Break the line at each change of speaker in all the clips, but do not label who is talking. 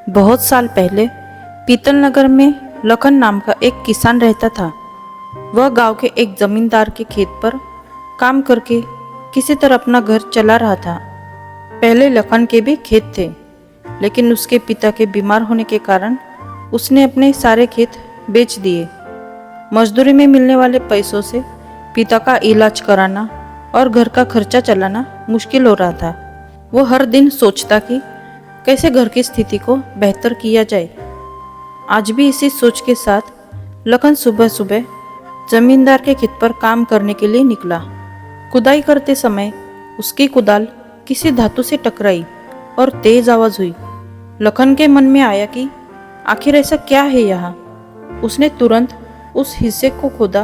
बहुत साल पहले पीतल नगर में लखन नाम का एक किसान रहता था। वह गांव के एक जमींदार के खेत पर काम करके किसी तरह अपना घर चला रहा था। पहले लखन के भी खेत थे, लेकिन उसके पिता के बीमार होने के कारण उसने अपने सारे खेत बेच दिए। मजदूरी में मिलने वाले पैसों से पिता का इलाज कराना और घर का खर्चा चलाना मुश्किल हो रहा था। वो हर दिन सोचता कि कैसे घर की स्थिति को बेहतर किया जाए। आज भी इसी सोच के साथ लखन सुबह सुबह जमींदार के खेत पर काम करने के लिए निकला। खुदाई करते समय उसकी कुदाल किसी धातु से टकराई और तेज आवाज हुई। लखन के मन में आया कि आखिर ऐसा क्या है यहाँ। उसने तुरंत उस हिस्से को खोदा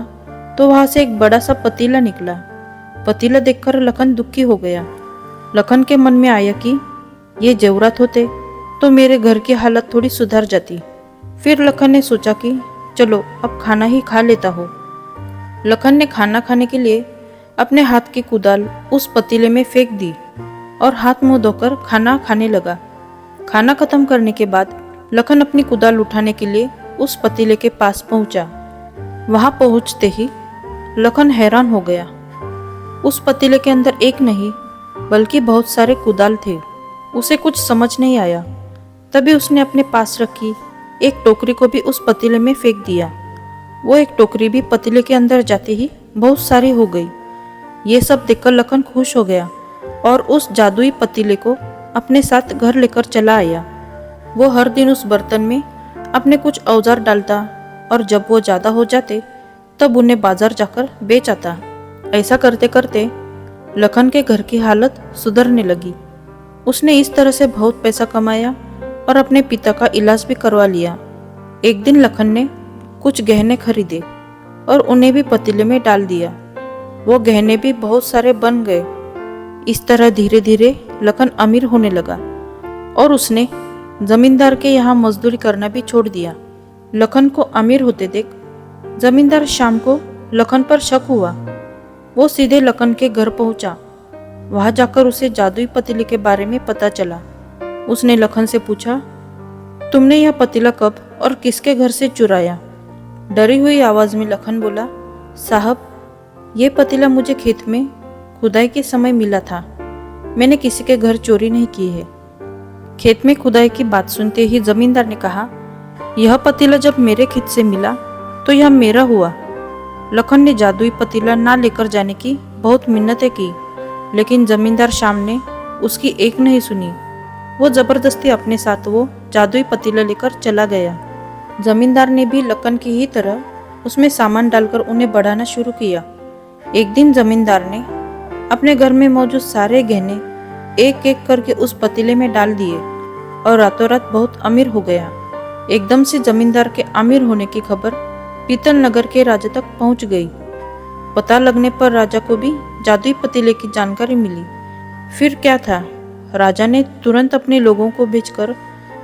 तो वहां से एक बड़ा सा पतीला निकला। पतीला देखकर लखन दुखी हो गया। लखन के मन में आया कि ये जेवरात होते तो मेरे घर की हालत थोड़ी सुधर जाती। फिर लखन ने सोचा कि चलो अब खाना ही खा लेता हो। लखन ने खाना खाने के लिए अपने हाथ की कुदाल उस पतीले में फेंक दी और हाथ मुंह धोकर खाना खाने लगा। खाना खत्म करने के बाद लखन अपनी कुदाल उठाने के लिए उस पतीले के पास पहुंचा। वहां पहुंचते ही लखन हैरान हो गया। उस पतीले के अंदर एक नहीं बल्कि बहुत सारे कुदाल थे। उसे कुछ समझ नहीं आया। तभी उसने अपने पास रखी एक टोकरी को भी उस पतीले में फेंक दिया। वो एक टोकरी भी पतीले के अंदर जाते ही बहुत सारी हो गई। ये सब देखकर लखन खुश हो गया और उस जादुई पतीले को अपने साथ घर लेकर चला आया। वो हर दिन उस बर्तन में अपने कुछ औजार डालता और जब वो ज़्यादा हो जाते तब उन्हें बाजार जाकर बेच आता। ऐसा करते करते लखन के घर की हालत सुधरने लगी। उसने इस तरह से बहुत पैसा कमाया और अपने पिता का इलाज भी करवा लिया। एक दिन लखन ने कुछ गहने खरीदे और उन्हें भी पतीले में डाल दिया। वो गहने भी बहुत सारे बन गए। इस तरह धीरे धीरे लखन अमीर होने लगा और उसने जमींदार के यहाँ मजदूरी करना भी छोड़ दिया। लखन को अमीर होते देख जमींदार शाम को लखन पर शक हुआ। वो सीधे लखन के घर पहुंचा। वहां जाकर उसे जादुई पतीले के बारे में पता चला। उसने लखन से पूछा, तुमने यह पतीला कब और किसके घर से चुराया? डरी हुई आवाज में लखन बोला, साहब, ये पतीला मुझे खेत में खुदाई के समय मिला था। मैंने किसी के घर चोरी नहीं की है। खेत में खुदाई की बात सुनते ही जमींदार ने कहा, यह पतीला जब मेरे खेत से मिला तो यह मेरा हुआ। लखन ने जादुई पतीला ना लेकर जाने की बहुत मिन्नतें की, लेकिन जमींदार शाम ने उसकी एक नहीं सुनी। वो जबरदस्ती अपने साथ वो जादुई पतीला लेकर चला गया। जमींदार ने भी लखन की ही तरह उसमें सामान डालकर उन्हें बढ़ाना शुरू किया। एक दिन जमींदार ने अपने घर में मौजूद सारे गहने एक एक करके उस पतीले में डाल दिए और रातों रात बहुत अमीर हो गया। एकदम से जमींदार के अमीर होने की खबर पीतल नगर के राजा तक पहुंच गई। पता लगने पर राजा को भी जादुई पतीले की जानकारी मिली। फिर क्या था, राजा ने तुरंत अपने लोगों को भेजकर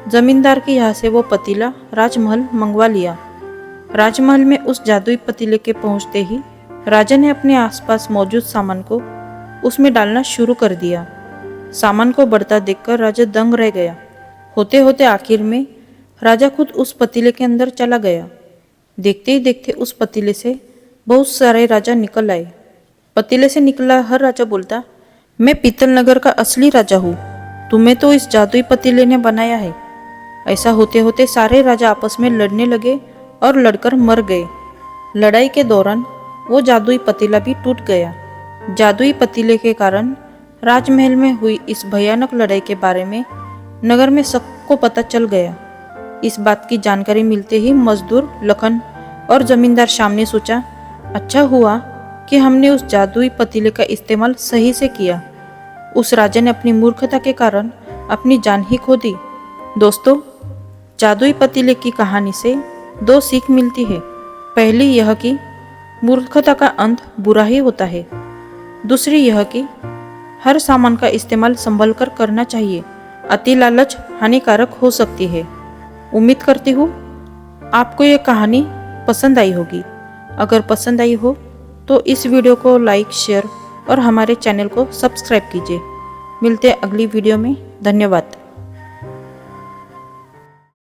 जमींदार के यहाँ से वो पतीला राजमहल मंगवा लिया। राजमहल में उस जादुई पतीले के पहुंचते ही राजा ने अपने आसपास मौजूद सामान को उसमें डालना शुरू कर दिया। सामान को बढ़ता देखकर राजा दंग रह गया। होते होते आखिर में राजा खुद उस पतीले के अंदर चला गया। देखते ही देखते उस पतीले से बहुत सारे राजा निकल आए। पतीले से निकला हर राजा बोलता, मैं पीतल नगर का असली राजा हूँ, तुम्हें तो इस जादुई पतीले ने बनाया है। ऐसा होते होते सारे राजा आपस में लड़ने लगे और लड़कर मर गए। लड़ाई के दौरान वो जादुई पतीला भी टूट गया। जादुई पतीले के कारण राजमहल में हुई इस भयानक लड़ाई के बारे में नगर में सबको पता चल गया। इस बात की जानकारी मिलते ही मजदूर लखन और जमींदार शाम ने सोचा, अच्छा हुआ कि हमने उस जादुई पतीले का इस्तेमाल सही से किया। उस राजा ने अपनी मूर्खता के कारण अपनी जान ही खो दी। दोस्तों, जादुई पतीले की कहानी से दो सीख मिलती है। पहली यह कि मूर्खता का अंत बुरा ही होता है। दूसरी यह कि हर सामान का इस्तेमाल संभल कर करना चाहिए। अति लालच हानिकारक हो सकती है। उम्मीद करती हूँ आपको यह कहानी पसंद आई होगी। अगर पसंद आई हो तो इस वीडियो को लाइक, शेयर और हमारे चैनल को सब्सक्राइब कीजिए। मिलते हैं अगली वीडियो में। धन्यवाद।